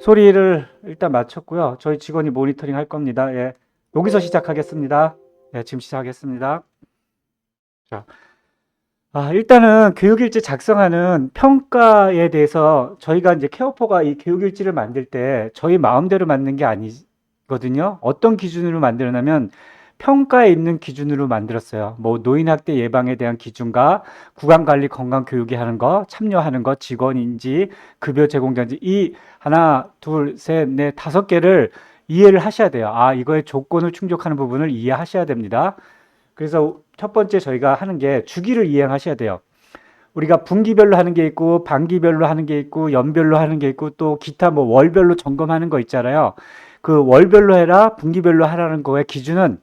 소리를 일단 마쳤고요. 저희 직원이 모니터링 할 겁니다. 예. 여기서 시작하겠습니다. 예, 지금 시작하겠습니다. 자, 일단은 교육일지 작성하는 평가에 대해서 저희가 이제 케어포가 이 교육일지를 만들 때 저희 마음대로 만든 게 아니거든요. 어떤 기준으로 만들었냐면 평가에 있는 기준으로 만들었어요. 뭐 노인학대 예방에 대한 기준과 구강관리 건강교육에 하는 거, 참여하는 거, 직원인지, 급여 제공자인지 이 하나, 둘, 셋, 넷, 5개를 이해를 하셔야 돼요. 이거의 조건을 충족하는 부분을 이해하셔야 됩니다. 그래서 첫 번째 저희가 하는 게 주기를 이행하셔야 돼요. 우리가 분기별로 하는 게 있고 반기별로 하는 게 있고 연별로 하는 게 있고 또 기타 뭐 월별로 점검하는 거 있잖아요. 그 월별로 해라 분기별로 하라는 거의 기준은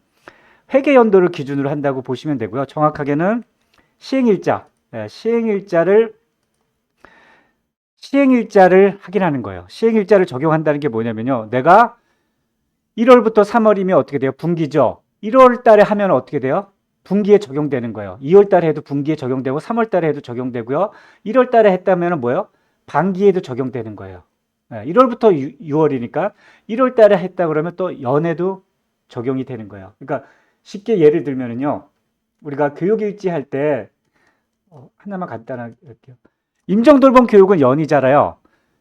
회계 연도를 기준으로 한다고 보시면 되고요. 정확하게는 시행일자, 시행일자를 확인하는 거예요. 시행일자를 적용한다는 게 뭐냐면요. 내가 1월부터 3월이면 어떻게 돼요? 분기죠. 1월 달에 하면 어떻게 돼요? 분기에 적용되는 거예요. 2월 달에 해도 분기에 적용되고 3월 달에 해도 적용되고요. 1월 달에 했다면 뭐예요? 반기에도 적용되는 거예요. 1월부터 6월이니까 1월 달에 했다 그러면 또 연에도 적용이 되는 거예요. 그러니까 쉽게 예를 들면은요. 우리가 교육일지 할 때 하나만 간단하게 할게요. 임정돌봄 교육은 연이잖아요.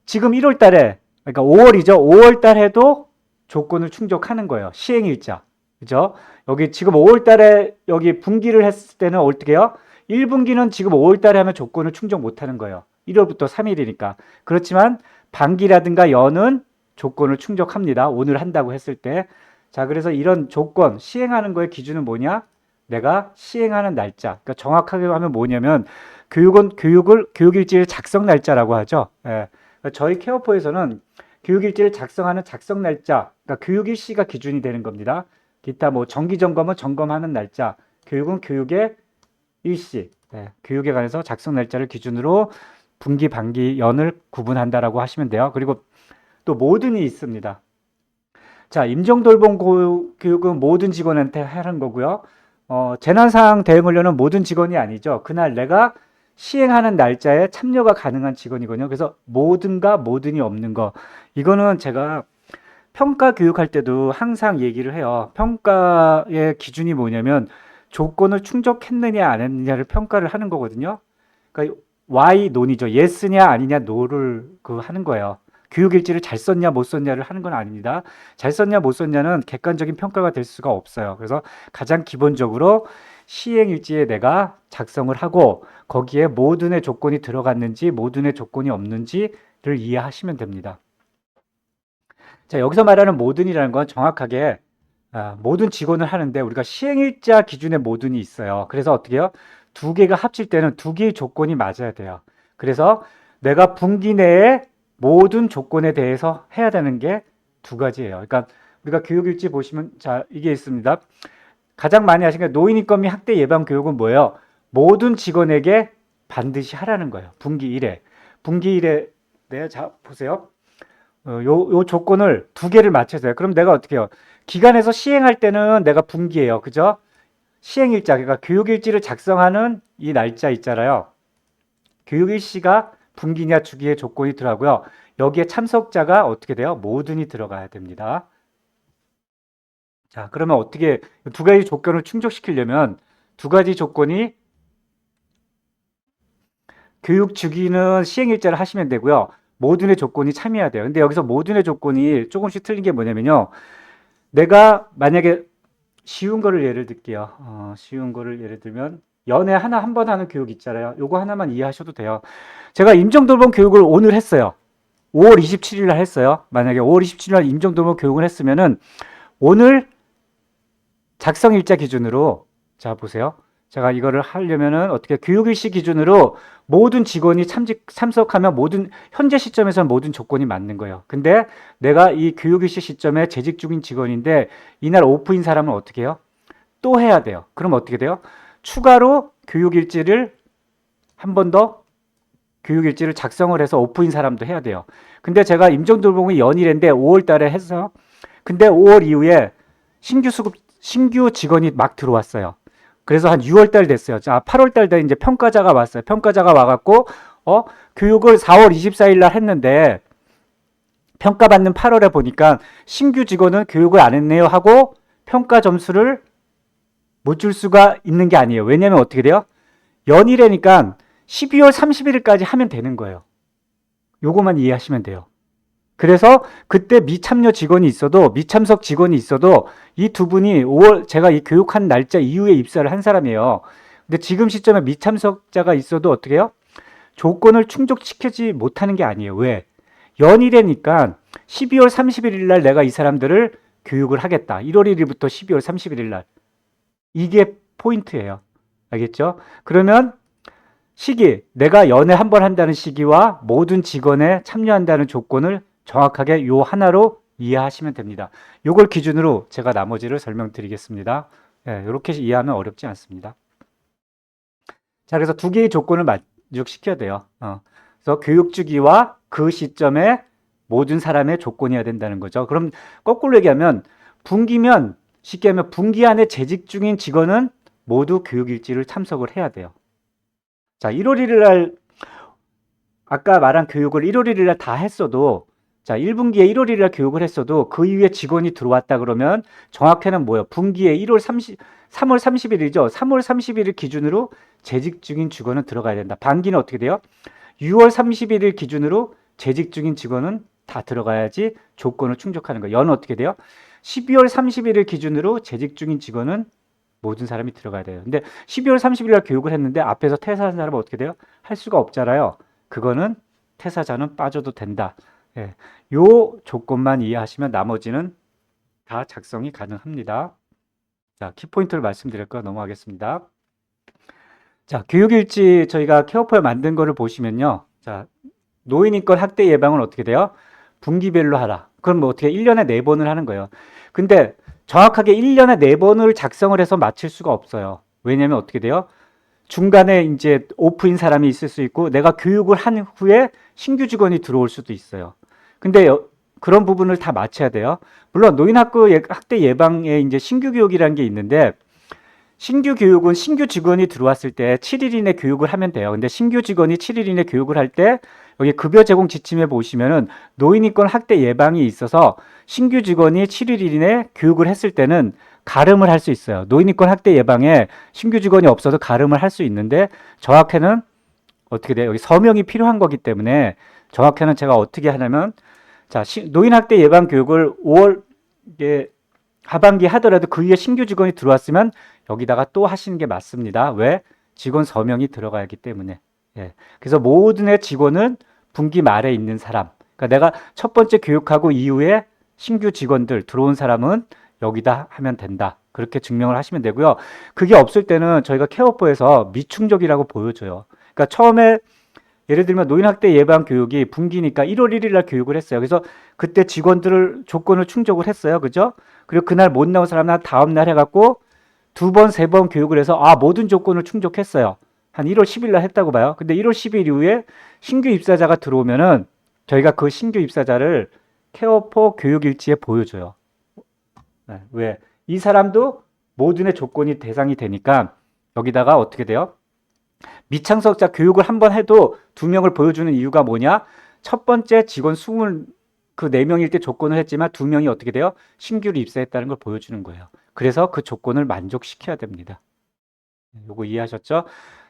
지금 1월 달에 그러니까 5월이죠. 5월 달에도 조건을 충족하는 거예요. 시행일자. 그죠? 여기 지금 5월 달에 여기 분기를 했을 때는 어떻게 해요? 1분기는 지금 5월 달에 하면 조건을 충족 못 하는 거예요. 1월부터 3일이니까. 그렇지만 반기라든가 연은 조건을 충족합니다. 오늘 한다고 했을 때. 자, 그래서 이런 조건, 시행하는 거의 기준은 뭐냐? 내가 시행하는 날짜. 그러니까 정확하게 하면 뭐냐면 교육일지를 작성 날짜라고 하죠. 예. 그러니까 저희 케어포에서는 교육일지를 작성하는 작성 날짜, 그러니까 교육일시가 기준이 되는 겁니다. 기타 뭐 정기점검은 점검하는 날짜, 교육은 교육의 일시, 교육에 관해서 작성 날짜를 기준으로 분기, 반기, 연을 구분한다라고 하시면 돼요. 그리고 또 모든이 있습니다. 자, 임정돌봄 교육은 모든 직원한테 하는 거고요. 재난상황 대응하려는 모든 직원이 아니죠. 그날 내가 시행하는 날짜에 참여가 가능한 직원이거든요. 그래서 모든과 모든이 없는 거. 이거는 제가 평가 교육할 때도 항상 얘기를 해요. 평가의 기준이 뭐냐면 조건을 충족했느냐 안 했느냐를 평가를 하는 거거든요. 그러니까 why 논이죠. yes냐 아니냐 no를 하는 거예요. 교육일지를 잘 썼냐 못 썼냐를 하는 건 아닙니다. 잘 썼냐 못 썼냐는 객관적인 평가가 될 수가 없어요. 그래서 가장 기본적으로 시행일지에 내가 작성을 하고 거기에 모든의 조건이 들어갔는지 모든의 조건이 없는지를 이해하시면 됩니다. 자, 여기서 말하는 모든이라는 건 정확하게 모든 직원을 하는데 우리가 시행일자 기준의 모든이 있어요. 그래서 어떻게 해요? 두 개가 합칠 때는 두 개의 조건이 맞아야 돼요. 그래서 내가 분기 내에 모든 조건에 대해서 해야 되는 게 두 가지예요. 그러니까 우리가 교육일지 보시면 자, 이게 있습니다. 가장 많이 하시는 게 노인인권 및 학대 예방 교육은 뭐예요? 모든 직원에게 반드시 하라는 거예요. 분기 1회. 분기 1회 자, 보세요. 요 조건을 두 개를 맞춰서요. 그럼 내가 어떻게 해요? 기관에서 시행할 때는 내가 분기예요. 그죠? 시행일자, 그러니까 교육일지를 작성하는 이 날짜 있잖아요. 교육일시가 분기냐 주기의 조건이 들어가고요. 여기에 참석자가 어떻게 돼요? 모든이 들어가야 됩니다. 자, 그러면 어떻게 두 가지 조건을 충족시키려면 두 가지 조건이 교육 주기는 시행일자를 하시면 되고요. 모든의 조건이 참여해야 돼요. 근데 여기서 모든의 조건이 조금씩 틀린 게 뭐냐면요. 내가 만약에 쉬운 거를 예를 들게요. 쉬운 거를 예를 들면 연애 한 번 하는 교육 있잖아요. 요거 하나만 이해하셔도 돼요. 제가 임정돌봄 교육을 오늘 했어요. 5월 27일 날 했어요. 만약에 5월 27일 날 임정돌봄 교육을 했으면은 오늘 작성일자 기준으로 자 보세요. 제가 이거를 하려면은 어떻게 교육일시 기준으로 모든 직원이 참석하면 모든 현재 시점에서는 모든 조건이 맞는 거예요. 근데 내가 이 교육일시 시점에 재직 중인 직원인데 이날 오프인 사람은 어떻게 해요? 또 해야 돼요. 그럼 어떻게 돼요? 추가로 교육일지를 한 번 더 교육일지를 작성을 해서 오프인 사람도 해야 돼요. 근데 제가 임정돌봄이 연일인데 5월 달에 해서 근데 5월 이후에 신규 직원이 막 들어왔어요. 그래서 한 6월 달 됐어요. 자, 8월 달 돼 이제 평가자가 왔어요. 평가자가 와갖고 교육을 4월 24일 날 했는데 평가받는 8월에 보니까 신규 직원은 교육을 안 했네요 하고 평가 점수를 못 줄 수가 있는 게 아니에요. 왜냐면 어떻게 돼요? 연일이니까 12월 31일까지 하면 되는 거예요. 요거만 이해하시면 돼요. 그래서 그때 미참여 직원이 있어도 미참석 직원이 있어도 이 두 분이 5월 제가 이 교육한 날짜 이후에 입사를 한 사람이에요. 근데 지금 시점에 미참석자가 있어도 어떻게 해요? 조건을 충족시키지 못하는 게 아니에요. 왜? 연일이니까 12월 31일 날 내가 이 사람들을 교육을 하겠다. 1월 1일부터 12월 31일 날. 이게 포인트예요. 알겠죠? 그러면 시기, 내가 연애 한 번 한다는 시기와 모든 직원에 참여한다는 조건을 정확하게 요 하나로 이해하시면 됩니다. 요걸 기준으로 제가 나머지를 설명드리겠습니다. 이렇게 이해하면 어렵지 않습니다. 자, 그래서 두 개의 조건을 만족시켜야 돼요. 그래서 교육 주기와 그 시점에 모든 사람의 조건이어야 된다는 거죠. 그럼 거꾸로 얘기하면 분기면 쉽게 하면 분기 안에 재직 중인 직원은 모두 교육 일지를 참석을 해야 돼요. 자, 1월 1일 날 아까 말한 교육을 1월 1일 날 다 했어도 자, 1분기에 1월 1일 날 교육을 했어도 그 이후에 직원이 들어왔다 그러면 정확히는 뭐예요? 분기에 3월 30일이죠. 3월 30일 기준으로 재직 중인 직원은 들어가야 된다. 반기는 어떻게 돼요? 6월 31일 기준으로 재직 중인 직원은 다 들어가야지 조건을 충족하는 거예요. 연은 어떻게 돼요? 12월 31일 기준으로 재직 중인 직원은 모든 사람이 들어가야 돼요. 근데 12월 30일 날 교육을 했는데 앞에서 퇴사한 사람은 어떻게 돼요? 할 수가 없잖아요. 그거는 퇴사자는 빠져도 된다. 예, 요 조건만 이해하시면 나머지는 다 작성이 가능합니다. 자, 키포인트를 말씀드릴까 넘어가겠습니다. 자, 교육일지 저희가 케어포에 만든 거를 보시면요. 자, 노인인권 학대 예방은 어떻게 돼요? 분기별로 하라. 그럼 뭐 어떻게 1년에 4번을 하는 거예요. 근데 정확하게 1년에 4번을 작성을 해서 마칠 수가 없어요. 왜냐면 어떻게 돼요? 중간에 이제 오프인 사람이 있을 수 있고 내가 교육을 한 후에 신규 직원이 들어올 수도 있어요. 근데 그런 부분을 다 맞춰야 돼요. 물론 노인 학대 예방에 이제 신규 교육이라는 게 있는데 신규 교육은 신규 직원이 들어왔을 때 7일 이내 교육을 하면 돼요. 근데 신규 직원이 7일 이내 교육을 할 때 여기 급여 제공 지침에 보시면은 노인인권 학대 예방이 있어서 신규 직원이 7일 이내 교육을 했을 때는 가름을 할 수 있어요. 노인인권 학대 예방에 신규 직원이 없어도 가름을 할 수 있는데 정확히는 어떻게 돼요? 여기 서명이 필요한 거기 때문에 정확히는 제가 어떻게 하냐면 자, 노인 학대 예방 교육을 5월 하반기 하더라도 그 위에 신규 직원이 들어왔으면 여기다가 또 하시는 게 맞습니다. 왜? 직원 서명이 들어가야 하기 때문에. 예. 그래서 모든의 직원은 분기 말에 있는 사람. 그러니까 내가 첫 번째 교육하고 이후에 신규 직원들 들어온 사람은 여기다 하면 된다. 그렇게 증명을 하시면 되고요. 그게 없을 때는 저희가 케어포에서 미충족이라고 보여줘요. 그러니까 처음에 예를 들면 노인학대 예방 교육이 분기니까 1월 1일 날 교육을 했어요. 그래서 그때 직원들을 조건을 충족을 했어요. 그죠? 그리고 그날 못 나온 사람은 다음 날 해갖고 2번, 3번 교육을 해서 모든 조건을 충족했어요. 한 1월 10일 날 했다고 봐요. 근데 1월 10일 이후에 신규 입사자가 들어오면은 저희가 그 신규 입사자를 케어포 교육일지에 보여줘요. 네, 왜? 이 사람도 모든의 조건이 대상이 되니까 여기다가 어떻게 돼요? 미창석자 교육을 한 번 해도 2명을 보여주는 이유가 뭐냐? 첫 번째 직원 4명일 때 조건을 했지만 2명이 어떻게 돼요? 신규로 입사했다는 걸 보여주는 거예요. 그래서 그 조건을 만족시켜야 됩니다. 요거 이해하셨죠?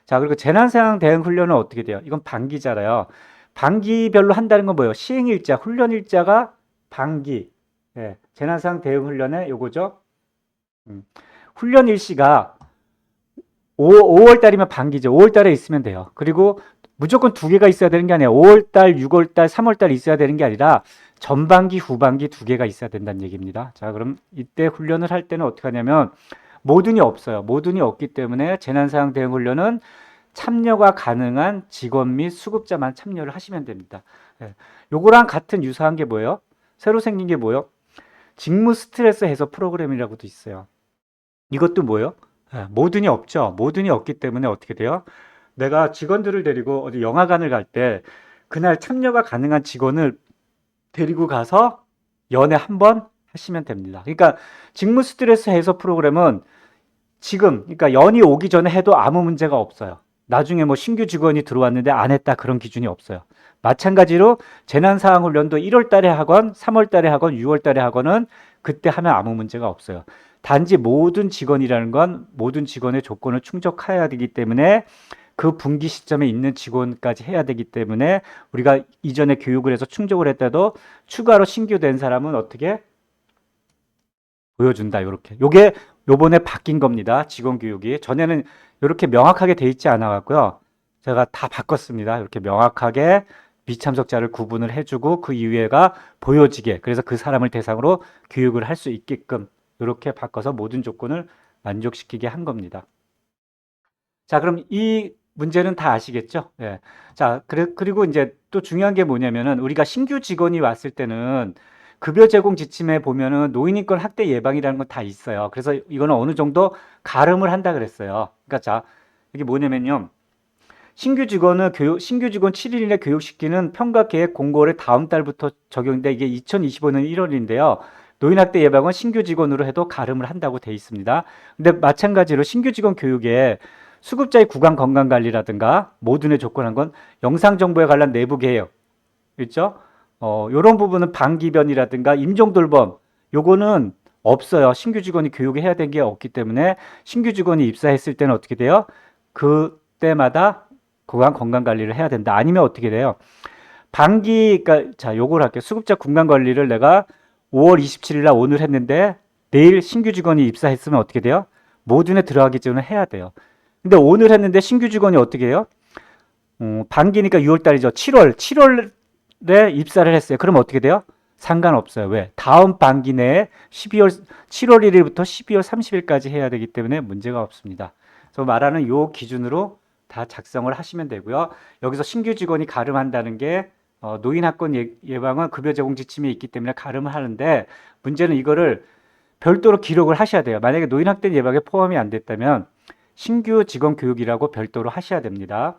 자, 그리고 재난상황 대응 훈련은 어떻게 돼요? 이건 반기잖아요. 반기별로 한다는 건 뭐예요? 시행일자, 훈련일자가 반기. 예, 재난상황 대응 훈련에 요거죠. 훈련 일시가 5월달이면 반기죠. 5월달에 있으면 돼요. 그리고 무조건 2개가 있어야 되는 게 아니에요. 5월달, 6월달, 3월달 있어야 되는 게 아니라 전반기, 후반기 2개가 있어야 된다는 얘기입니다. 자, 그럼 이때 훈련을 할 때는 어떻게 하냐면 모든이 없어요. 모든이 없기 때문에 재난상황 대응 훈련은 참여가 가능한 직원 및 수급자만 참여를 하시면 됩니다. 예. 요거랑 같은 유사한 게 뭐예요? 새로 생긴 게 뭐예요? 직무 스트레스 해소 프로그램이라고도 있어요. 이것도 뭐예요? 모든이 없죠. 모든이 없기 때문에 어떻게 돼요? 내가 직원들을 데리고 어디 영화관을 갈 때 그날 참여가 가능한 직원을 데리고 가서 연애 한 번 하시면 됩니다. 그러니까 직무 스트레스 해소 프로그램은 지금 그러니까 연이 오기 전에 해도 아무 문제가 없어요. 나중에 뭐 신규 직원이 들어왔는데 안 했다 그런 기준이 없어요. 마찬가지로 재난상황훈련도 1월 달에 하건 3월 달에 하건 6월 달에 하건은 그때 하면 아무 문제가 없어요. 단지 모든 직원이라는 건 모든 직원의 조건을 충족해야 되기 때문에 그 분기 시점에 있는 직원까지 해야 되기 때문에 우리가 이전에 교육을 해서 충족을 했다도 추가로 신규 된 사람은 어떻게 보여준다. 이렇게. 요게 요번에 바뀐 겁니다. 직원 교육이. 전에는 이렇게 명확하게 돼 있지 않아 갖고요. 제가 다 바꿨습니다. 이렇게 명확하게 미참석자를 구분을 해주고 그 이외가 보여지게. 그래서 그 사람을 대상으로 교육을 할 수 있게끔 이렇게 바꿔서 모든 조건을 만족시키게 한 겁니다. 자, 그럼 이 문제는 다 아시겠죠? 예. 자, 그리고 이제 또 중요한 게 뭐냐면은 우리가 신규 직원이 왔을 때는 급여 제공 지침에 보면은 노인인권 학대 예방이라는 건 다 있어요. 그래서 이거는 어느 정도 가름을 한다 그랬어요. 그러니까 자, 이게 뭐냐면요. 신규 직원 7일 이내 교육시키는 평가 계획 공고를 다음 달부터 적용돼 이게 2025년 1월인데요. 노인학대 예방은 신규 직원으로 해도 가름을 한다고 돼 있습니다. 근데 마찬가지로 신규 직원 교육에 수급자의 구강 건강 관리라든가 모든의 조건한 건 영상 정보에 관한 내부 개혁 있죠? 요런 부분은 방기변이라든가 임종 돌봄 요거는 없어요. 신규 직원이 교육을 해야 되는 게 없기 때문에 신규 직원이 입사했을 때는 어떻게 돼요? 그때마다 구강 건강 관리를 해야 된다. 아니면 어떻게 돼요? 그러니까 자, 요걸 할게요. 수급자 건강 관리를 내가 5월 27일 날 오늘 했는데 내일 신규 직원이 입사했으면 어떻게 돼요? 모듈에 들어가기 전에 해야 돼요. 근데 오늘 했는데 신규 직원이 어떻게 해요? 반기니까 6월 달이죠. 7월에 입사를 했어요. 그럼 어떻게 돼요? 상관없어요. 왜? 다음 반기 내에 7월 1일부터 12월 30일까지 해야 되기 때문에 문제가 없습니다. 그래서 말하는 요 기준으로 다 작성을 하시면 되고요. 여기서 신규 직원이 가름한다는 게 노인 학권 예방은 급여 제공 지침에 있기 때문에 가름을 하는데 문제는 이거를 별도로 기록을 하셔야 돼요. 만약에 노인 학대 예방에 포함이 안 됐다면 신규 직원 교육이라고 별도로 하셔야 됩니다.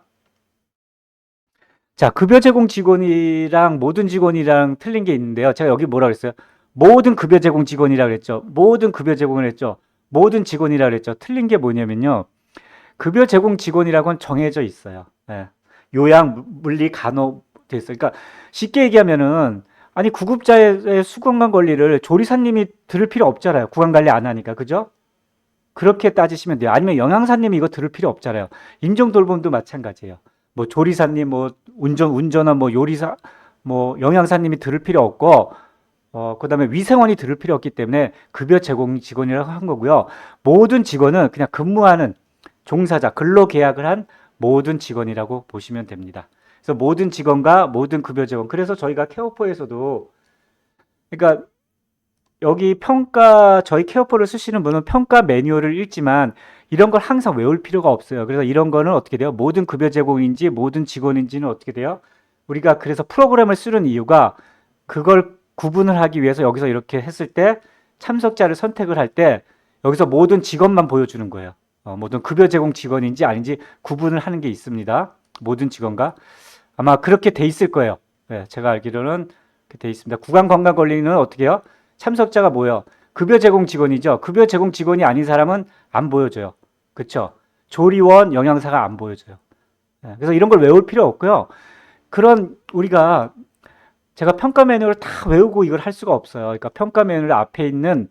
자, 급여 제공 직원이랑 모든 직원이랑 틀린 게 있는데요. 제가 여기 뭐라 그랬어요? 모든 급여 제공 직원이라고 그랬죠. 모든 급여 제공을 했죠. 모든 직원이라고 그랬죠. 틀린 게 뭐냐면요. 급여 제공 직원이라고는 정해져 있어요. 예. 요양, 물리, 간호 돼 있어요. 그러니까 쉽게 얘기하면은 아니 구급자의 수건관 관리를 조리사님이 들을 필요 없잖아요. 구강 관리 안 하니까. 그죠? 그렇게 따지시면 돼요. 아니면 영양사님이 이거 들을 필요 없잖아요. 임종 돌봄도 마찬가지예요. 뭐 조리사님, 뭐 운전원, 뭐 요리사, 뭐 영양사님이 들을 필요 없고, 그다음에 위생원이 들을 필요 없기 때문에 급여 제공 직원이라고 한 거고요. 모든 직원은 그냥 근무하는 종사자, 근로 계약을 한 모든 직원이라고 보시면 됩니다. 그래서 모든 직원과 모든 급여 제공. 그래서 저희가 케어포에서도 그러니까 여기 저희 케어포를 쓰시는 분은 평가 매뉴얼을 읽지만 이런 걸 항상 외울 필요가 없어요. 그래서 이런 거는 어떻게 돼요? 모든 급여 제공인지 모든 직원인지는 어떻게 돼요? 우리가 그래서 프로그램을 쓰는 이유가 그걸 구분을 하기 위해서 여기서 이렇게 했을 때 참석자를 선택을 할 때 여기서 모든 직원만 보여주는 거예요. 모든 급여 제공 직원인지 아닌지 구분을 하는 게 있습니다. 모든 직원과 아마 그렇게 돼 있을 거예요. 네, 제가 알기로는 그렇게 돼 있습니다. 구강 건강 관리는 어떻게 해요? 참석자가 뭐예요? 급여 제공 직원이죠. 급여 제공 직원이 아닌 사람은 안 보여줘요. 그렇죠? 조리원, 영양사가 안 보여줘요. 네, 그래서 이런 걸 외울 필요 없고요. 그런 우리가 제가 평가 매뉴얼을 다 외우고 이걸 할 수가 없어요. 그러니까 평가 매뉴얼 앞에 있는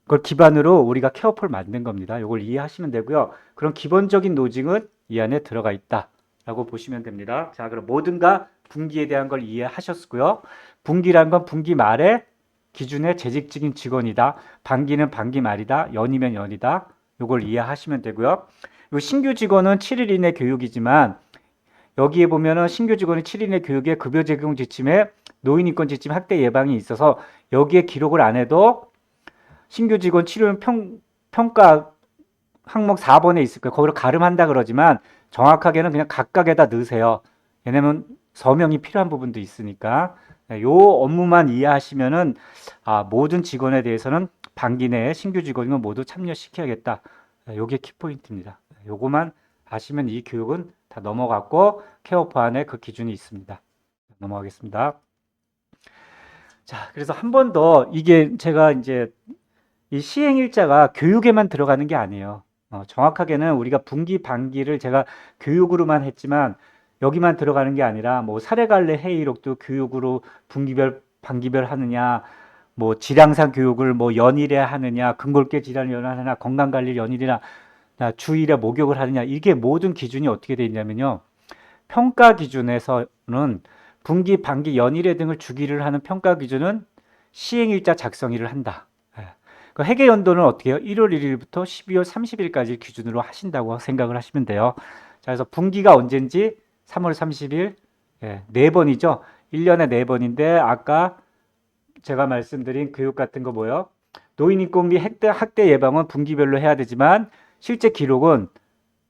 걸 기반으로 우리가 케어폴 만든 겁니다. 이걸 이해하시면 되고요. 그런 기본적인 노징은 이 안에 들어가 있다라고 보시면 됩니다. 자, 그럼 뭐든가 분기에 대한 걸 이해하셨고요. 분기란 건 분기 말에 기준의 재직직인 직원이다. 반기는 반기 말이다. 연이면 연이다. 이걸 이해하시면 되고요. 요 신규 직원은 7일 이내 교육이지만 여기에 보면은 신규 직원이 7일 이내 교육에 급여 제공 지침에 노인인권 지침 학대 예방이 있어서 여기에 기록을 안 해도 신규 직원 치료 평가 항목 4번에 있을 거예요. 거기로 가름한다 그러지만 정확하게는 그냥 각각에다 넣으세요. 왜냐면 서명이 필요한 부분도 있으니까. 요 업무만 이해하시면은 모든 직원에 대해서는 반기 내에 신규 직원이면 모두 참여시켜야겠다. 요게 키포인트입니다. 요거만 아시면 이 교육은 다 넘어갔고 케어포 안에 그 기준이 있습니다. 넘어가겠습니다. 자, 그래서 한 번 더 이게 제가 이제 이 시행일자가 교육에만 들어가는 게 아니에요. 정확하게는 우리가 분기, 반기를 제가 교육으로만 했지만 여기만 들어가는 게 아니라 뭐 사례관리 회의록도 교육으로 분기별, 반기별 하느냐, 뭐 질량상 교육을 뭐 연일에 하느냐, 근골계 질환을 연하느냐, 건강관리 연일이나 주일에 목욕을 하느냐, 이게 모든 기준이 어떻게 되어 있냐면요. 평가 기준에서는 분기, 반기, 연일회 등을 주기를 하는 평가 기준은 시행일자 작성일을 한다. 그 회계 연도는 어떻게 해요? 1월 1일부터 12월 30일까지 기준으로 하신다고 생각을 하시면 돼요. 자, 그래서 분기가 언제인지 3월 30일, 네 번이죠. 1년에 네 번인데 아까 제가 말씀드린 교육 같은 거 뭐요? 노인인권 및 학대 예방은 분기별로 해야 되지만 실제 기록은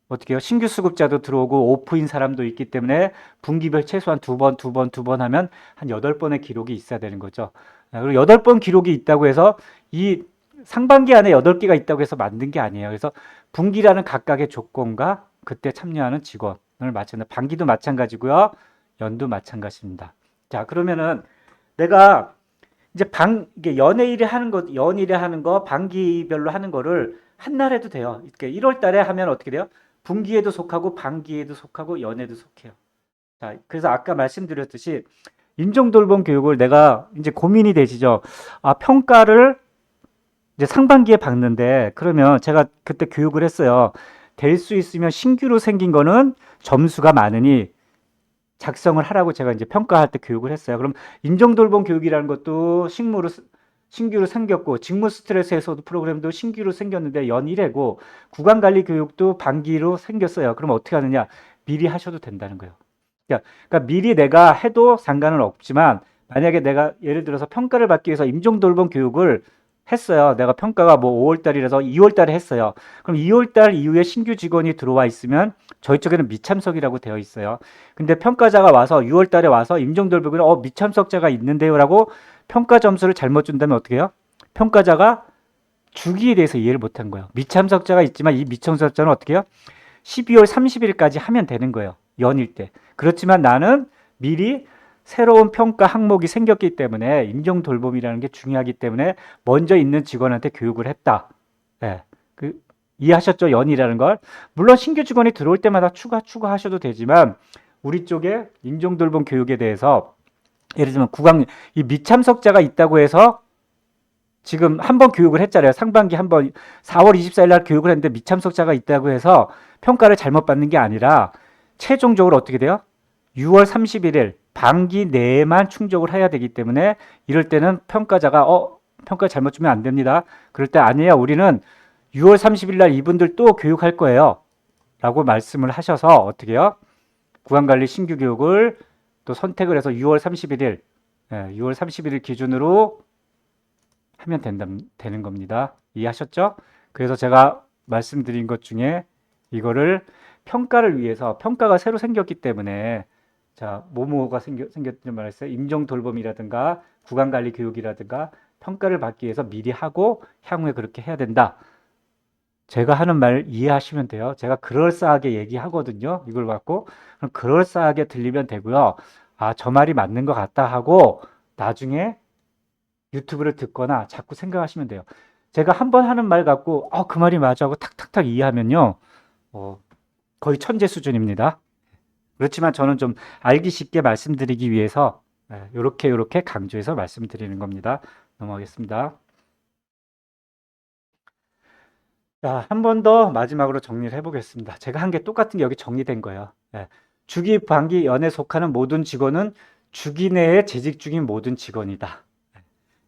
어떻게 해요? 신규 수급자도 들어오고 오프인 사람도 있기 때문에 분기별 최소한 두 번 하면 한 8번의 기록이 있어야 되는 거죠. 그리고 8번 기록이 있다고 해서 이 상반기 안에 8개가 있다고 해서 만든 게 아니에요. 그래서 분기라는 각각의 조건과 그때 참여하는 직원을 맞추는 반기도 마찬가지고요. 연도 마찬가지입니다. 자, 그러면은 내가 이제 이게 연일에 하는 거, 반기별로 하는 거를 한 날 해도 돼요. 이렇게 1월 달에 하면 어떻게 돼요? 분기에도 속하고 반기에도 속하고 연에도 속해요. 자, 그래서 아까 말씀드렸듯이 인정돌봄 교육을 내가 이제 고민이 되시죠? 아, 평가를 이제 상반기에 받는데 그러면 제가 그때 교육을 했어요. 될 수 있으면 신규로 생긴 거는 점수가 많으니 작성을 하라고 제가 이제 평가할 때 교육을 했어요. 그럼 인정돌봄 교육이라는 것도 신규로 생겼고 직무 스트레스 해소도 프로그램도 신규로 생겼는데 연일회고 구강관리 교육도 반기로 생겼어요. 그럼 어떻게 하느냐? 미리 하셔도 된다는 거예요. 그러니까 미리 내가 해도 상관은 없지만 만약에 내가 예를 들어서 평가를 받기 위해서 임종돌봄 교육을 했어요. 내가 평가가 뭐 5월달이라서 2월달에 했어요. 그럼 2월달 이후에 신규 직원이 들어와 있으면 저희 쪽에는 미참석이라고 되어 있어요. 근데 평가자가 와서 6월달에 와서 임종돌봄을 미참석자가 있는데요라고 평가 점수를 잘못 준다면 어떻게 해요? 평가자가 주기에 대해서 이해를 못한 거예요. 미참석자가 있지만 이 미참석자는 어떻게 해요? 12월 30일까지 하면 되는 거예요. 연일 때. 그렇지만 나는 미리 새로운 평가 항목이 생겼기 때문에 임종돌봄이라는 게 중요하기 때문에 먼저 있는 직원한테 교육을 했다. 이해하셨죠? 연이라는 걸. 물론 신규 직원이 들어올 때마다 추가하셔도 되지만 우리 쪽에 임종돌봄 교육에 대해서 예를 들면 이 미참석자가 있다고 해서 지금 한 번 교육을 했잖아요. 상반기 한 번 4월 24일 날 교육을 했는데 미참석자가 있다고 해서 평가를 잘못 받는 게 아니라 최종적으로 어떻게 돼요? 6월 31일 반기 내에만 충족을 해야 되기 때문에 이럴 때는 평가자가 평가 잘못 주면 안 됩니다. 그럴 때 아니에요. 우리는 6월 30일 날 이분들 또 교육할 거예요. 라고 말씀을 하셔서 어떻게 해요? 구강관리 신규 교육을 또 선택을 해서 6월 31일 6월 31일 기준으로 하면 되는 겁니다. 이해하셨죠? 그래서 제가 말씀드린 것 중에 이거를 평가를 위해서 평가가 새로 생겼기 때문에 자, 뭐뭐가 생겼는지 말했어요. 임종돌봄이라든가 구강관리 교육이라든가 평가를 받기 위해서 미리 하고 향후에 그렇게 해야 된다. 제가 하는 말 이해하시면 돼요. 제가 그럴싸하게 얘기하거든요. 이걸 갖고 그럼 그럴싸하게 들리면 되고요. 아, 저 말이 맞는 것 같다 하고 나중에 유튜브를 듣거나 자꾸 생각하시면 돼요. 제가 한 번 하는 말 갖고 그 말이 맞아 하고 탁탁탁 이해하면요. 거의 천재 수준입니다. 그렇지만 저는 좀 알기 쉽게 말씀드리기 위해서 이렇게 강조해서 말씀드리는 겁니다. 넘어가겠습니다. 자, 한 번 더 마지막으로 정리를 해보겠습니다. 제가 한 게 똑같은 게 여기 정리된 거예요. 주기, 반기, 연에 속하는 모든 직원은 주기 내에 재직 중인 모든 직원이다.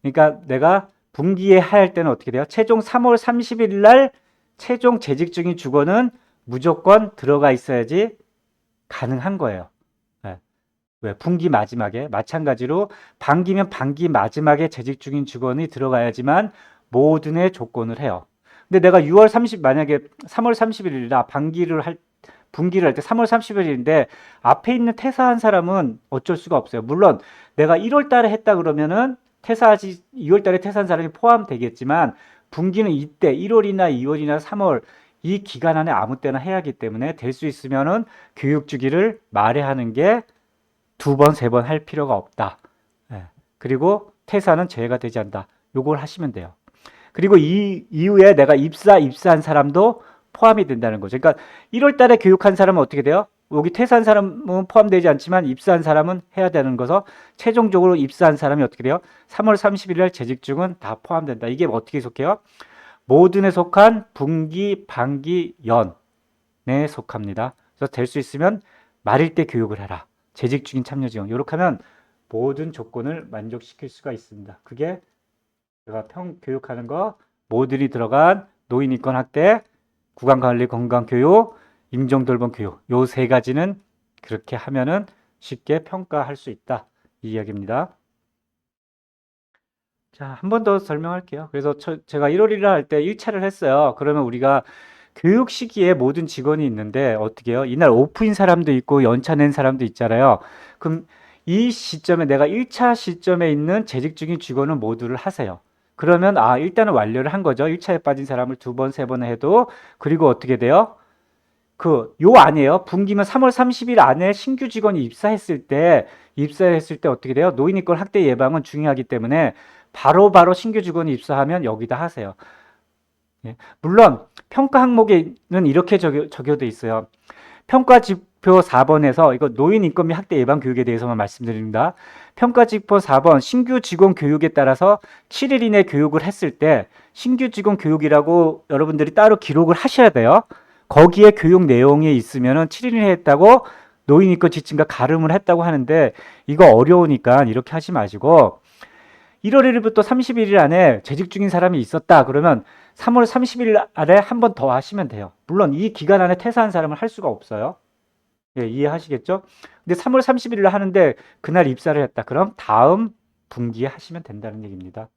그러니까 내가 분기에 할 때는 어떻게 돼요? 최종 3월 30일 날 최종 재직 중인 직원은 무조건 들어가 있어야지 가능한 거예요. 왜? 분기 마지막에 마찬가지로 반기면 반기 마지막에 재직 중인 직원이 들어가야지만 모든의 조건을 해요. 근데 내가 6월 30 만약에 3월 31일이다 분기를 할 때 3월 30일인데 앞에 있는 퇴사한 사람은 어쩔 수가 없어요. 물론 내가 1월 달에 했다 그러면은 2월 달에 퇴사한 사람이 포함되겠지만 분기는 이때 1월이나 2월이나 3월 이 기간 안에 아무 때나 해야 하기 때문에 될 수 있으면은 교육 주기를 말에 하는 게 2번, 3번 할 필요가 없다. 그리고 퇴사는 제외가 되지 않는다. 요걸 하시면 돼요. 그리고 이 이후에 내가 입사한 사람도 포함이 된다는 거죠. 그러니까 1월 달에 교육한 사람은 어떻게 돼요? 여기 퇴사한 사람은 포함되지 않지만 입사한 사람은 해야 되는 거서 최종적으로 입사한 사람이 어떻게 돼요? 3월 30일 날 재직 중은 다 포함된다. 이게 어떻게 속해요? 모든에 속한 분기, 반기, 연에 속합니다. 그래서 될 수 있으면 말일 때 교육을 해라. 재직 중인 참여 지원. 이렇게 하면 모든 조건을 만족시킬 수가 있습니다. 그게 제가 교육하는 거 모듈이 들어간 노인 인권 확대, 구강 관리 건강 교육, 임종 돌봄 교육. 요 세 가지는 그렇게 하면은 쉽게 평가할 수 있다. 이 이야기입니다. 자, 한 번 더 설명할게요. 그래서 제가 1월 1일 할 때 1차를 했어요. 그러면 우리가 교육 시기에 모든 직원이 있는데 어떻게 해요? 이날 오프인 사람도 있고 연차 낸 사람도 있잖아요. 그럼 이 시점에 내가 1차 시점에 있는 재직 중인 직원은 모두를 하세요. 그러면 일단은 완료를 한 거죠. 1차에 빠진 사람을 2번, 3번 해도. 그리고 어떻게 돼요? 요 안에요. 분기면 3월 30일 안에 신규 직원이 입사했을 때 어떻게 돼요? 노인인권 학대 예방은 중요하기 때문에 바로 신규 직원이 입사하면 여기다 하세요. 예. 물론 평가 항목에는 이렇게 적용돼 있어요. 평가 지표 4번에서 이거 노인 인권 및 학대 예방 교육에 대해서만 말씀드립니다. 평가 지표 4번 신규 직원 교육에 따라서 7일 이내 교육을 했을 때 신규 직원 교육이라고 여러분들이 따로 기록을 하셔야 돼요. 거기에 교육 내용이 있으면은 7일 이내 했다고 노인 인권 지침과 가름을 했다고 하는데 이거 어려우니까 이렇게 하지 마시고 1월 1일부터 31일 안에 재직 중인 사람이 있었다. 그러면 3월 30일 안에 한 번 더 하시면 돼요. 물론 이 기간 안에 퇴사한 사람은 할 수가 없어요. 예, 이해하시겠죠? 근데 3월 30일 하는데 그날 입사를 했다. 그럼 다음 분기에 하시면 된다는 얘기입니다.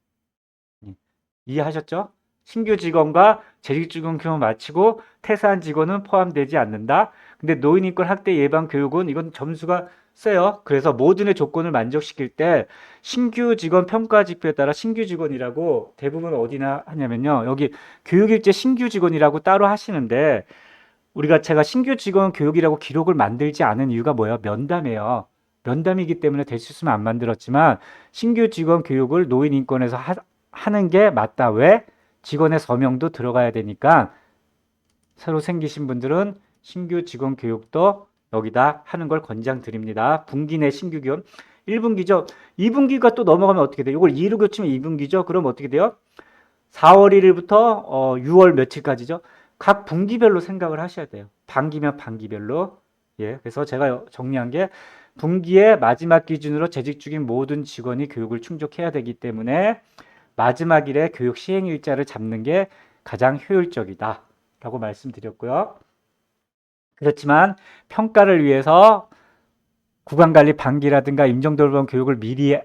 이해하셨죠? 신규 직원과 재직 직원 교육 마치고 퇴사한 직원은 포함되지 않는다. 근데 노인인권 학대 예방 교육은 이건 점수가 세요. 그래서 모든의 조건을 만족시킬 때 신규 직원 평가 지표에 따라 신규 직원이라고 대부분 어디나 하냐면요. 여기 교육일제 신규 직원이라고 따로 하시는데 제가 신규 직원 교육이라고 기록을 만들지 않은 이유가 뭐예요? 면담이에요. 면담이기 때문에 될 수 있으면 안 만들었지만 신규 직원 교육을 노인인권에서 하는 게 맞다. 왜? 직원의 서명도 들어가야 되니까 새로 생기신 분들은 신규 직원 교육도 여기다 하는 걸 권장드립니다. 분기 내 신규 교육 1분기죠. 2분기가 또 넘어가면 어떻게 돼요? 이걸 2로 겹치면 2분기죠. 그럼 어떻게 돼요? 4월 1일부터 6월 며칠까지죠. 각 분기별로 생각을 하셔야 돼요. 반기면 반기별로. 예, 그래서 제가 정리한 게 분기의 마지막 기준으로 재직 중인 모든 직원이 교육을 충족해야 되기 때문에 마지막 일에 교육 시행 일자를 잡는 게 가장 효율적이다 라고 말씀드렸고요. 그렇지만 평가를 위해서 구강관리 반기라든가 임종돌봄 교육을 미리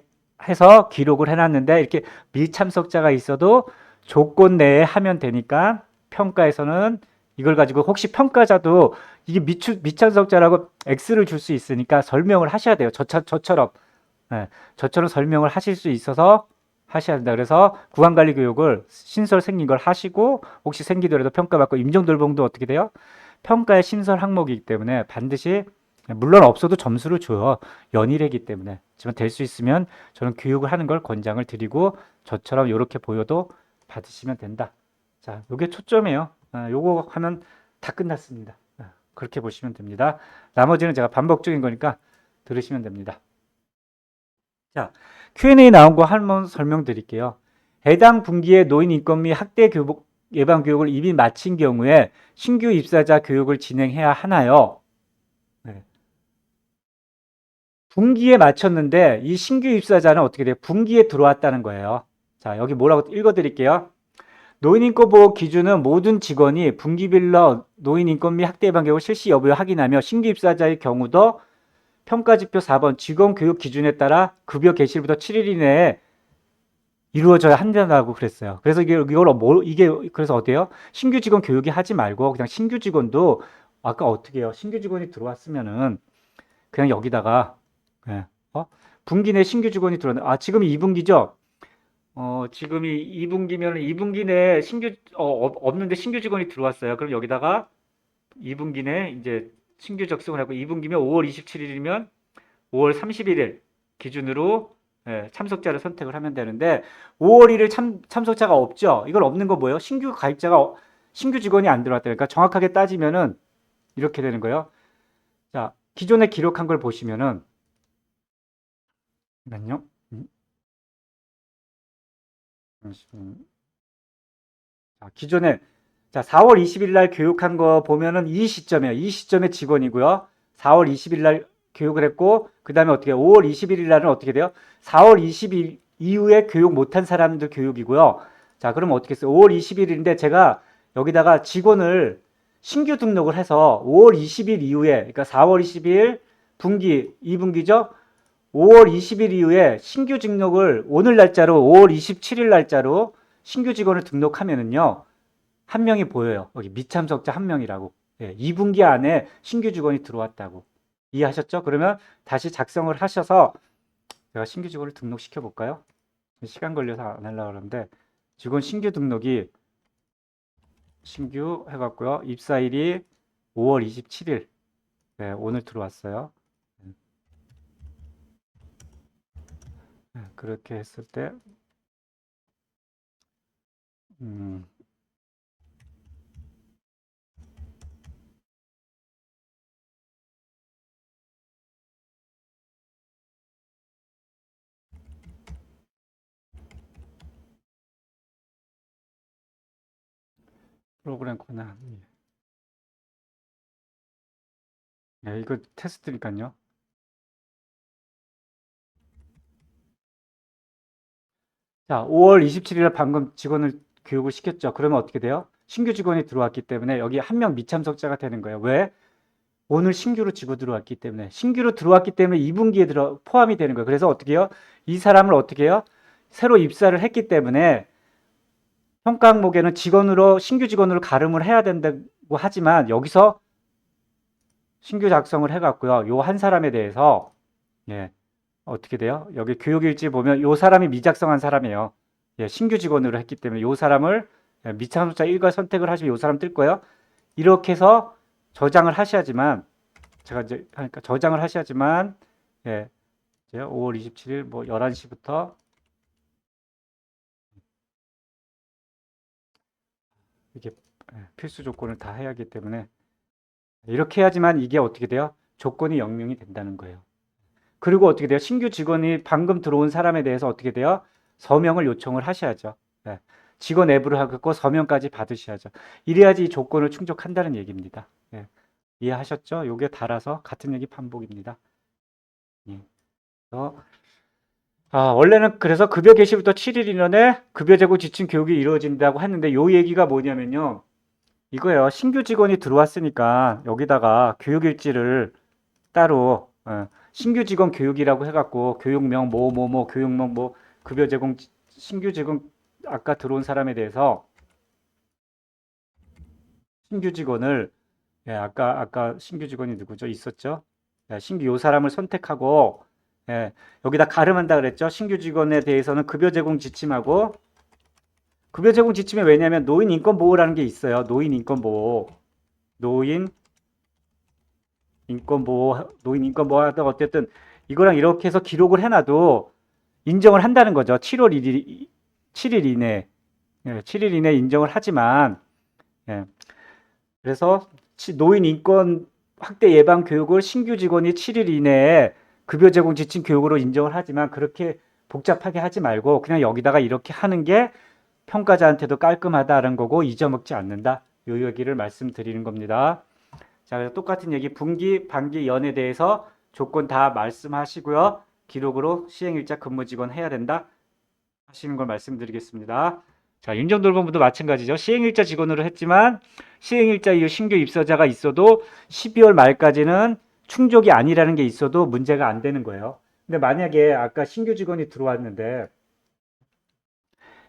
해서 기록을 해놨는데 이렇게 미참석자가 있어도 조건 내에 하면 되니까 평가에서는 이걸 가지고 혹시 평가자도 이게 미참석자라고 X를 줄 수 있으니까 설명을 하셔야 돼요. 저처럼 설명을 하실 수 있어서 하셔야 된다. 그래서 구강관리 교육을 신설 생긴 걸 하시고 혹시 생기더라도 평가받고 임종돌봄도 어떻게 돼요? 평가의 신설 항목이기 때문에 반드시 물론 없어도 점수를 줘요. 연일이기 때문에. 하지만 될 수 있으면 저는 교육을 하는 걸 권장을 드리고 저처럼 이렇게 보여도 받으시면 된다. 자, 요게 초점이에요. 요거 하면 다 끝났습니다. 그렇게 보시면 됩니다. 나머지는 제가 반복적인 거니까 들으시면 됩니다. 자, Q&A 나온 거 한번 설명드릴게요. 해당 분기에 노인 인권 및 학대 예방 교육을 이미 마친 경우에 신규 입사자 교육을 진행해야 하나요? 네. 분기에 마쳤는데 이 신규 입사자는 어떻게 돼요? 분기에 들어왔다는 거예요. 자, 여기 뭐라고 읽어드릴게요. 노인인권 보호 기준은 모든 직원이 분기별로 노인인권 및 학대 예방 교육을 실시 여부를 확인하며 신규 입사자의 경우도 평가지표 4번 직원 교육 기준에 따라 급여 개시일부터 7일 이내에 이루어져야 한다고 그랬어요. 그래서 그래서 어때요? 신규 직원 교육이 하지 말고 그냥 신규 직원도 아까 어떻게 해요? 신규 직원이 들어왔으면은 그냥 여기다가 분기 내 신규 직원이 들어왔네. 지금이 2분기죠? 지금이 2분기면 2분기 내 없는데 신규 직원이 들어왔어요. 그럼 여기다가 2분기 내 이제 신규 적성을 하고 2분기면 5월 27일이면 5월 31일 기준으로 참석자를 선택을 하면 되는데 5월 1일 참석자가 없죠. 이걸 없는 거 뭐예요? 신규 가입자가 신규 직원이 안 들어왔다. 그러니까 정확하게 따지면은 이렇게 되는 거예요. 자, 기존에 기록한 걸 보시면은 잠깐만요. 자, 기존에 자, 4월 20일 날 교육한 거 보면은 이 시점이에요. 이 시점의 직원이고요. 4월 20일 날 교육을 했고 그다음에 어떻게 5월 21일 날은 어떻게 돼요? 4월 20일 이후에 교육 못한 사람들 교육이고요. 자, 그러면 어떻게 했어요? 5월 21일인데 제가 여기다가 직원을 신규 등록을 해서 5월 20일 이후에 그러니까 4월 20일 분기 2분기죠. 5월 20일 이후에 신규 등록을 오늘 날짜로 5월 27일 날짜로 신규 직원을 등록하면은요. 한 명이 보여요. 여기 미참석자 한 명이라고. 예, 2분기 안에 신규 직원이 들어왔다고. 이해하셨죠? 그러면 다시 작성을 하셔서 제가 신규 직원을 등록시켜 볼까요? 시간 걸려서 안 하려고 그러는데 직원 신규 등록이 신규 해갖고요. 입사일이 5월 27일. 네, 오늘 들어왔어요. 네, 그렇게 했을 때 프로그램 권한. 네, 이거 테스트니까요. 자, 5월 27일에 방금 직원을 교육을 시켰죠. 그러면 어떻게 돼요? 신규 직원이 들어왔기 때문에 여기 한 명 미참석자가 되는 거예요. 왜? 오늘 신규로 지고 들어왔기 때문에. 신규로 들어왔기 때문에 2분기에 포함이 되는 거예요. 그래서 어떻게 해요? 이 사람을 어떻게 해요? 새로 입사를 했기 때문에 평가 항목에는 직원으로, 신규 직원으로 가름을 해야 된다고 하지만 여기서 신규 작성을 해갖고요. 요 한 사람에 대해서, 예, 어떻게 돼요? 여기 교육일지 보면 요 사람이 미작성한 사람이에요. 예, 신규 직원으로 했기 때문에 요 사람을 미참석자 1과 선택을 하시면 요 사람 뜰 거예요. 이렇게 해서 저장을 하셔야지만 제가 이제 하니까 저장을 하셔야지만 예, 5월 27일 뭐 11시부터 이게 필수 조건을 다 해야 하기 때문에 이렇게 해야지만 이게 어떻게 돼요? 조건이 영명이 된다는 거예요. 그리고 어떻게 돼요? 신규 직원이 방금 들어온 사람에 대해서 어떻게 돼요? 서명을 요청을 하셔야죠. 네. 직원 앱으로 하고 서명까지 받으셔야죠. 이래야지 이 조건을 충족한다는 얘기입니다. 네. 이해하셨죠? 요게 달아서 같은 얘기 반복입니다. 예. 원래는 그래서 급여 개시부터 7일 이내에 급여 제고 지침 교육이 이루어진다고 했는데 요 얘기가 뭐냐면요. 이거예요. 신규 직원이 들어왔으니까 여기다가 교육 일지를 따로 신규 직원 교육이라고 해갖고 교육명 뭐 교육명 뭐 급여 제공 신규 직원 아까 들어온 사람에 대해서 신규 직원을 예, 아까 신규 직원이 누구죠? 있었죠? 예, 신규 요 사람을 선택하고 예, 여기다 가름한다 그랬죠? 신규 직원에 대해서는 급여 제공 지침하고 급여 제공 지침에 왜냐하면 노인 인권 보호라는 게 있어요. 노인 인권 보호. 노인 인권 보호 하다가 어쨌든 이거랑 이렇게 해서 기록을 해놔도 인정을 한다는 거죠. 7월 1일, 7일 이내. 예, 7일 이내 인정을 하지만, 예, 그래서 노인 인권 확대 예방 교육을 신규 직원이 7일 이내에 급여 제공 지침 교육으로 인정을 하지만 그렇게 복잡하게 하지 말고 그냥 여기다가 이렇게 하는 게 평가자한테도 깔끔하다는 거고 잊어먹지 않는다. 요 얘기를 말씀드리는 겁니다. 자, 그래서 똑같은 얘기 분기, 반기, 연에 대해서 조건 다 말씀하시고요. 기록으로 시행일자 근무직원 해야 된다 하시는 걸 말씀드리겠습니다. 자, 윤정돌본부도 마찬가지죠. 시행일자 직원으로 했지만 시행일자 이후 신규 입사자가 있어도 12월 말까지는 충족이 아니라는 게 있어도 문제가 안 되는 거예요. 근데 만약에 아까 신규 직원이 들어왔는데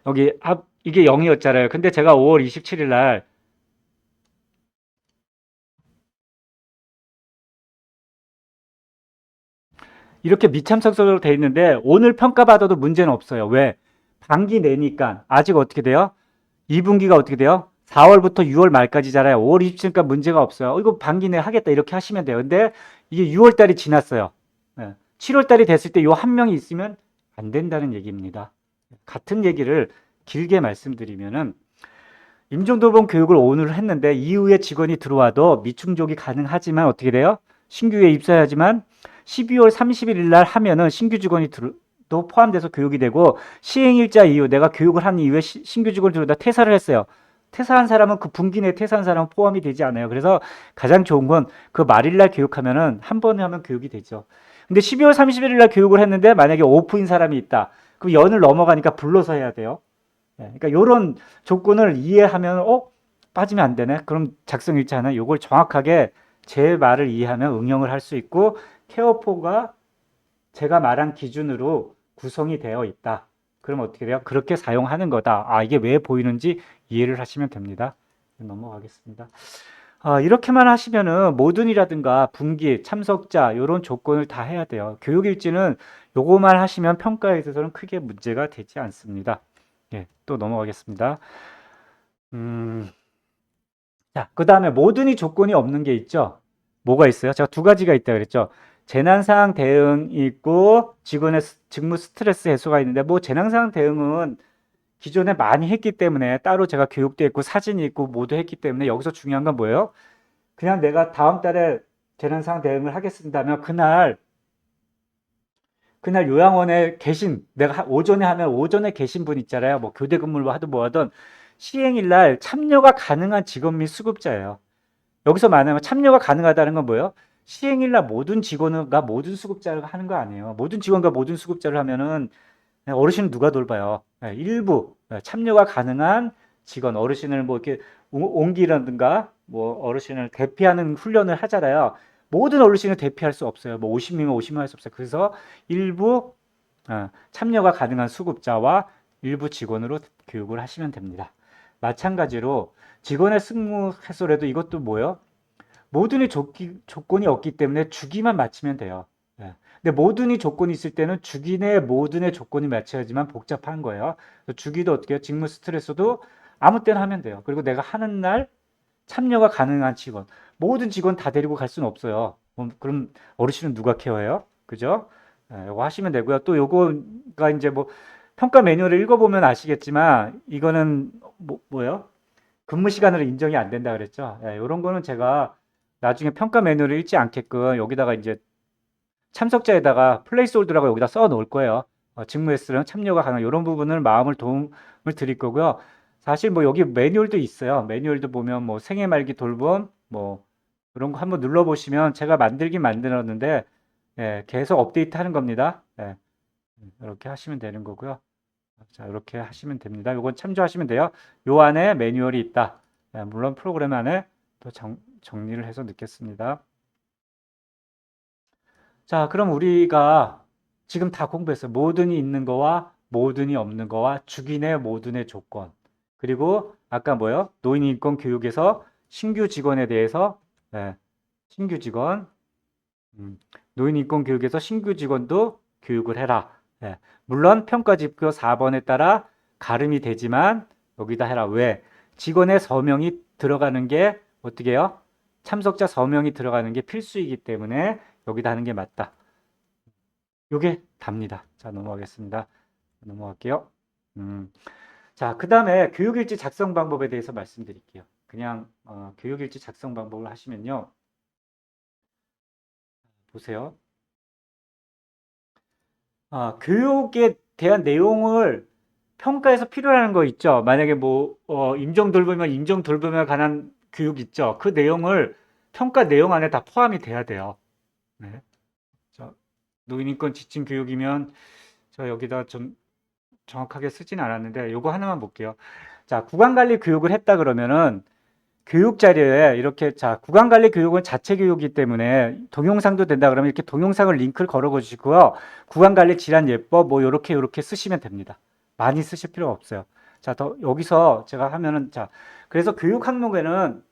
여기 이게 0이었잖아요. 근데 제가 5월 27일 날 이렇게 미참석으로 돼 있는데 오늘 평가받아도 문제는 없어요. 왜? 반기 내니까 아직 어떻게 돼요? 2분기가 어떻게 돼요? 4월부터 6월 말까지잖아요. 5월 27일까지 문제가 없어요. 이거 반기 내 하겠다 이렇게 하시면 돼요. 근데 이게 6월 달이 지났어요. 7월 달이 됐을 때 요 한 명이 있으면 안 된다는 얘기입니다. 같은 얘기를 길게 말씀드리면은 임종돌봄 교육을 오늘 했는데 이후에 직원이 들어와도 미충족이 가능하지만 어떻게 돼요? 신규에 입사하지만 12월 31일 날 하면은 신규 직원이 또 포함돼서 교육이 되고 시행일자 이후 내가 교육을 한 이후에 신규 직원을 들어오다 퇴사를 했어요. 퇴사한 사람은 그 분기 내에 퇴사한 사람은 포함이 되지 않아요. 그래서 가장 좋은 건 그 말일날 교육하면은 한 번에 하면 교육이 되죠. 근데 12월 31일 날 교육을 했는데 만약에 오프인 사람이 있다. 그럼 연을 넘어가니까 불러서 해야 돼요. 그러니까 이런 조건을 이해하면 빠지면 안 되네. 그럼 작성일자는 이걸 정확하게 제 말을 이해하면 응용을 할 수 있고 케어포가 제가 말한 기준으로 구성이 되어 있다. 그럼 어떻게 돼요? 그렇게 사용하는 거다. 이게 왜 보이는지 이해를 하시면 됩니다. 넘어가겠습니다. 이렇게만 하시면은 모든이라든가 분기, 참석자 이런 조건을 다 해야 돼요. 교육일지는 요거만 하시면 평가에 있어서는 크게 문제가 되지 않습니다. 예, 또 넘어가겠습니다. 자, 그 다음에 모든이 조건이 없는 게 있죠. 뭐가 있어요? 제가 두 가지가 있다 그랬죠. 재난상황 대응이 있고 직원의 직무 스트레스 해소가 있는데 뭐 재난상황 대응은 기존에 많이 했기 때문에 따로 제가 교육도 있고 사진이 있고 모두 했기 때문에 여기서 중요한 건 뭐예요? 그냥 내가 다음 달에 재난상황 대응을 하겠습니다 하면 그날 요양원에 계신 내가 오전에 하면 오전에 계신 분 있잖아요. 뭐 교대 근무를 하든 뭐 하든 시행일 날 참여가 가능한 직원 및 수급자예요. 여기서 말하면 참여가 가능하다는 건 뭐예요? 시행일 날 모든 직원과 모든 수급자를 하는 거 아니에요. 모든 직원과 모든 수급자를 하면은 어르신은 누가 돌봐요? 일부 참여가 가능한 직원, 어르신을 뭐 이렇게 옮기라든가 뭐 어르신을 대피하는 훈련을 하잖아요. 모든 어르신을 대피할 수 없어요. 뭐 50명이면 50명 할 수 없어요. 그래서 일부 참여가 가능한 수급자와 일부 직원으로 교육을 하시면 됩니다. 마찬가지로 직원의 승무 해소라도 이것도 뭐예요? 모든의 조건이 없기 때문에 주기만 맞추면 돼요. 근데 모든이 조건이 있을 때는 주기 내 모든의 조건이 맞춰야지만 복잡한 거예요. 주기도 어떻게 해요? 직무 스트레스도 아무 때나 하면 돼요. 그리고 내가 하는 날 참여가 가능한 직원. 모든 직원 다 데리고 갈 수는 없어요. 그럼 어르신은 누가 케어해요? 그죠? 이거 하시면 되고요. 또 요거가 이제 뭐 평가 매뉴얼을 읽어보면 아시겠지만 이거는 뭐예요? 근무 시간으로 인정이 안 된다 그랬죠. 이런 거는 제가 나중에 평가 매뉴얼을 읽지 않게끔 여기다가 이제 참석자에다가 플레이스홀더라고 여기다 써 놓을 거예요. 직무 S랑 참여가 가능한 이런 부분을 도움을 드릴 거고요. 사실 뭐 여기 매뉴얼도 있어요. 매뉴얼도 보면 뭐 생애 말기 돌봄 뭐 이런 거 한번 눌러 보시면 제가 만들긴 만들었는데 계속 업데이트 하는 겁니다. 이렇게 하시면 되는 거고요. 자, 이렇게 하시면 됩니다. 이건 참조하시면 돼요. 요 안에 매뉴얼이 있다. 물론 프로그램 안에 또 정리를 해서 넣겠습니다. 자, 그럼 우리가 지금 다 공부했어요. 모든이 있는 거와 모든이 없는 거와 주기내 모든의 조건. 그리고 아까 뭐요? 노인인권 교육에서 신규 직원에 대해서 신규 직원 노인인권 교육에서 신규 직원도 교육을 해라. 물론 평가지표 4번에 따라 가름이 되지만 여기다 해라. 왜? 직원의 서명이 들어가는 게 어떻게 해요? 참석자 서명이 들어가는 게 필수이기 때문에 여기다 하는 게 맞다. 요게 답니다. 자, 넘어가겠습니다. 넘어갈게요. 자, 그 다음에 교육일지 작성 방법에 대해서 말씀드릴게요. 그냥 교육일지 작성 방법을 하시면요. 보세요. 교육에 대한 내용을 평가에서 필요한 거 있죠. 만약에 뭐 임종 돌보면 임종 돌봄에 관한 교육 있죠. 그 내용을 평가 내용 안에 다 포함이 돼야 돼요. 네. 노인인권 지침 교육이면 저 여기다 좀 정확하게 쓰진 않았는데 요거 하나만 볼게요. 자, 구강관리 교육을 했다 그러면은 교육 자료에 이렇게 자, 구강관리 교육은 자체 교육이기 때문에 동영상도 된다 그러면 이렇게 동영상을 링크를 걸어 주시고요. 구강관리 질환 예법 뭐 요렇게 쓰시면 됩니다. 많이 쓰실 필요 없어요. 자, 여기서 제가 하면은 자, 그래서 교육 항목에는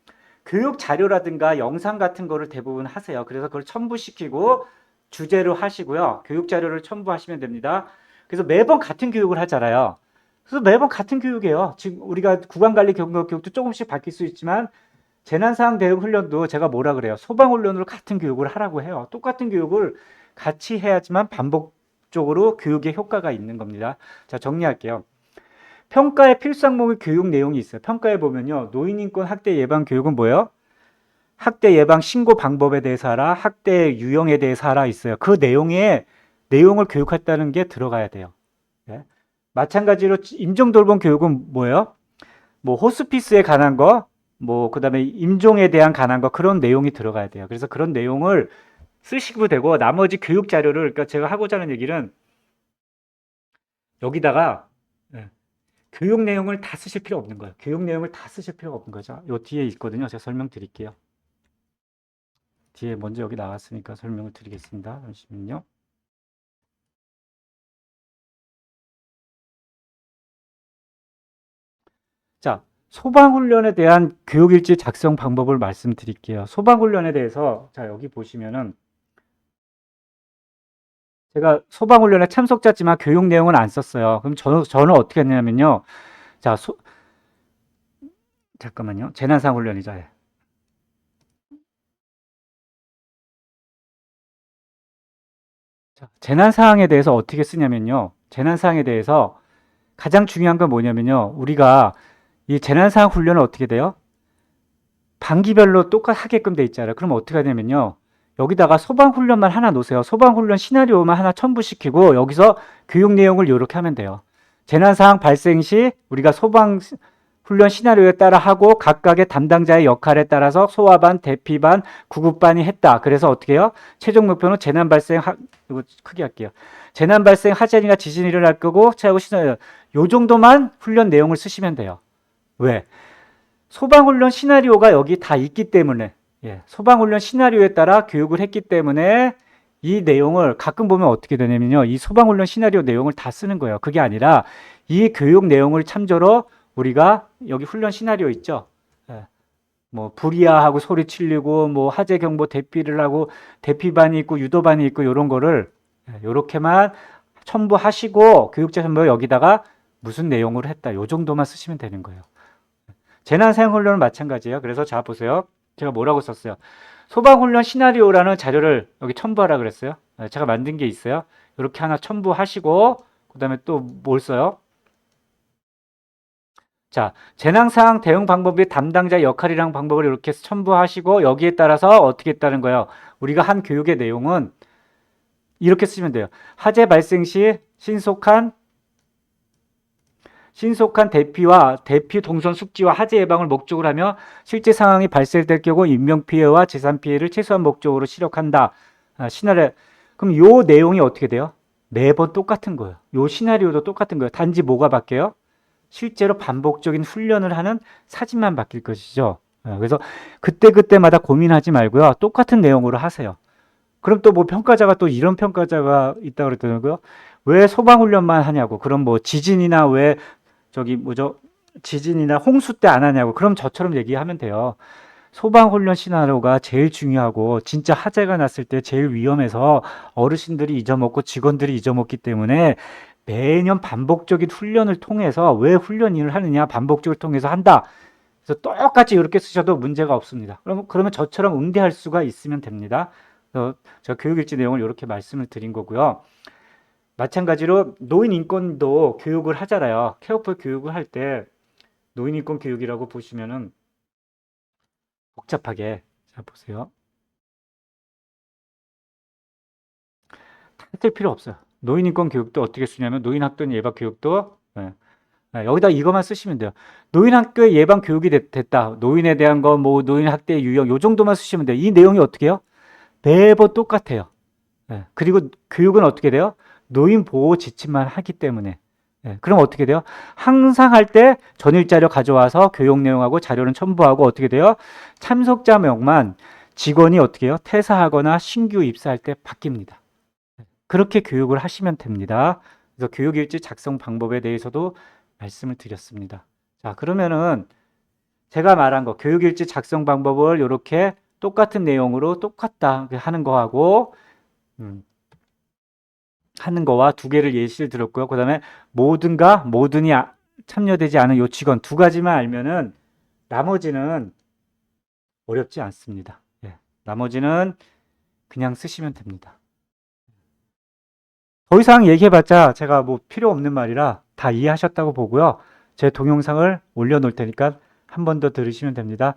교육 자료라든가 영상 같은 거를 대부분 하세요. 그래서 그걸 첨부시키고 주제로 하시고요. 교육 자료를 첨부하시면 됩니다. 그래서 매번 같은 교육을 하잖아요. 그래서 매번 같은 교육이에요. 지금 우리가 구강관리 교육도 조금씩 바뀔 수 있지만 재난상황 대응 훈련도 제가 뭐라 그래요? 소방훈련으로 같은 교육을 하라고 해요. 똑같은 교육을 같이 해야지만 반복적으로 교육에 효과가 있는 겁니다. 자, 정리할게요. 평가에 필수 항목의 교육 내용이 있어요. 평가에 보면요. 노인인권 학대 예방 교육은 뭐예요? 학대 예방 신고 방법에 대해서 알아, 학대 유형에 대해서 알아 있어요. 그 내용을 교육했다는 게 들어가야 돼요. 네. 마찬가지로 임종 돌봄 교육은 뭐예요? 뭐 호스피스에 관한 거, 뭐 그다음에 임종에 대한 관한 거 그런 내용이 들어가야 돼요. 그래서 그런 내용을 쓰시고 되고 나머지 교육 자료를 그러니까 제가 하고자 하는 얘기는 여기다가 네. 교육 내용을 다 쓰실 필요 없는 거예요. 교육 내용을 다 쓰실 필요가 없는 거죠. 요 뒤에 있거든요. 제가 설명드릴게요. 뒤에 먼저 여기 나왔으니까 설명을 드리겠습니다. 잠시만요. 자, 소방훈련에 대한 교육일지 작성 방법을 말씀드릴게요. 소방훈련에 대해서 자 여기 보시면은 제가 소방훈련에 참석자지만 교육 내용은 안 썼어요. 그럼 저는 어떻게 했냐면요. 자, 잠깐만요. 재난상황 훈련이죠. 예. 자, 재난 상황에 대해서 어떻게 쓰냐면요. 재난 상황에 대해서 가장 중요한 건 뭐냐면요. 우리가 이 재난 상황 훈련은 어떻게 돼요? 반기별로 똑같하게끔 돼 있잖아요. 그럼 어떻게 하냐면요. 여기다가 소방 훈련만 하나 놓으세요. 소방 훈련 시나리오만 하나 첨부시키고 여기서 교육 내용을 이렇게 하면 돼요. 재난 상황 발생 시 우리가 소방 훈련 시나리오에 따라 하고 각각의 담당자의 역할에 따라서 소화반, 대피반, 구급반이 했다. 그래서 어떻게 해요? 최종 목표는 재난 발생 이거 크게 할게요. 재난 발생 하재나 지진이 일어날 거고 차후 시나리오 요 정도만 훈련 내용을 쓰시면 돼요. 왜? 소방훈련 시나리오가 여기 다 있기 때문에 소방훈련 시나리오에 따라 교육을 했기 때문에 이 내용을 가끔 보면 어떻게 되냐면요. 이 소방훈련 시나리오 내용을 다 쓰는 거예요. 그게 아니라 이 교육 내용을 참조로 우리가 여기 훈련 시나리오 있죠. 뭐 불이야하고 소리 치려고 뭐 화재 경보 대피를 하고 대피반이 있고 유도반이 있고 이런 거를 이렇게만 첨부하시고 교육자 첨부 여기다가 무슨 내용으로 했다. 요 정도만 쓰시면 되는 거예요. 재난사용훈련은 마찬가지예요. 그래서 자 보세요. 제가 뭐라고 썼어요. 소방훈련 시나리오라는 자료를 여기 첨부하라 그랬어요. 제가 만든 게 있어요. 이렇게 하나 첨부하시고 그 다음에 또 뭘 써요? 자, 재난상황 대응 방법이 담당자 역할이랑 방법을 이렇게 첨부하시고 여기에 따라서 어떻게 했다는 거예요. 우리가 한 교육의 내용은 이렇게 쓰시면 돼요. 화재 발생 시 신속한 대피와 대피 동선 숙지와 화재 예방을 목적으로 하며 실제 상황이 발생될 경우 인명피해와 재산피해를 최소한 목적으로 시력한다. 시나리오. 그럼 요 내용이 어떻게 돼요? 매번 똑같은 거예요. 요 시나리오도 똑같은 거예요. 단지 뭐가 바뀌어요? 실제로 반복적인 훈련을 하는 사진만 바뀔 것이죠. 그래서 그때그때마다 고민하지 말고요. 똑같은 내용으로 하세요. 그럼 또 뭐 평가자가 또 이런 평가자가 있다고 그랬더라고요. 왜 소방훈련만 하냐고. 그럼 뭐 지진이나 왜 저기 뭐죠? 지진이나 홍수 때 안 하냐고. 그럼 저처럼 얘기하면 돼요. 소방훈련 시나리오가 제일 중요하고 진짜 화재가 났을 때 제일 위험해서 어르신들이 잊어먹고 직원들이 잊어먹기 때문에 매년 반복적인 훈련을 통해서 왜 훈련 일을 하느냐 반복적으로 통해서 한다. 그래서 똑같이 이렇게 쓰셔도 문제가 없습니다. 그러면 저처럼 응대할 수가 있으면 됩니다. 그래서 제가 교육일지 내용을 이렇게 말씀을 드린 거고요. 마찬가지로 노인 인권도 교육을 하잖아요. 케어풀 교육을 할 때 노인 인권 교육이라고 보시면은 복잡하게 자 보세요. 다 쓸 필요 없어요. 노인 인권 교육도 어떻게 쓰냐면 노인 학대 예방 교육도 여기다 이것만 쓰시면 돼요. 노인 학대 예방 교육이 됐다. 노인에 대한 거 뭐 노인 학대 유형 요 정도만 쓰시면 돼요. 이 내용이 어떻게 해요? 매번 똑같아요. 그리고 교육은 어떻게 돼요? 노인 보호 지침만 하기 때문에. 그럼 어떻게 돼요? 항상 할 때 전일 자료 가져와서 교육 내용하고 자료는 첨부하고 어떻게 돼요? 참석자 명만 직원이 어떻게 해요? 퇴사하거나 신규 입사할 때 바뀝니다. 그렇게 교육을 하시면 됩니다. 그래서 교육일지 작성 방법에 대해서도 말씀을 드렸습니다. 자, 그러면은 제가 말한 거 교육일지 작성 방법을 이렇게 똑같은 내용으로 똑같다 하는 거하고 하는 거와 두 개를 예시를 들었고요. 그 다음에 모든이 참여되지 않은 요 직원 두 가지만 알면은 나머지는 어렵지 않습니다. 나머지는 그냥 쓰시면 됩니다. 더 이상 얘기해봤자 제가 뭐 필요 없는 말이라 다 이해하셨다고 보고요. 제 동영상을 올려놓을 테니까 한 번 더 들으시면 됩니다.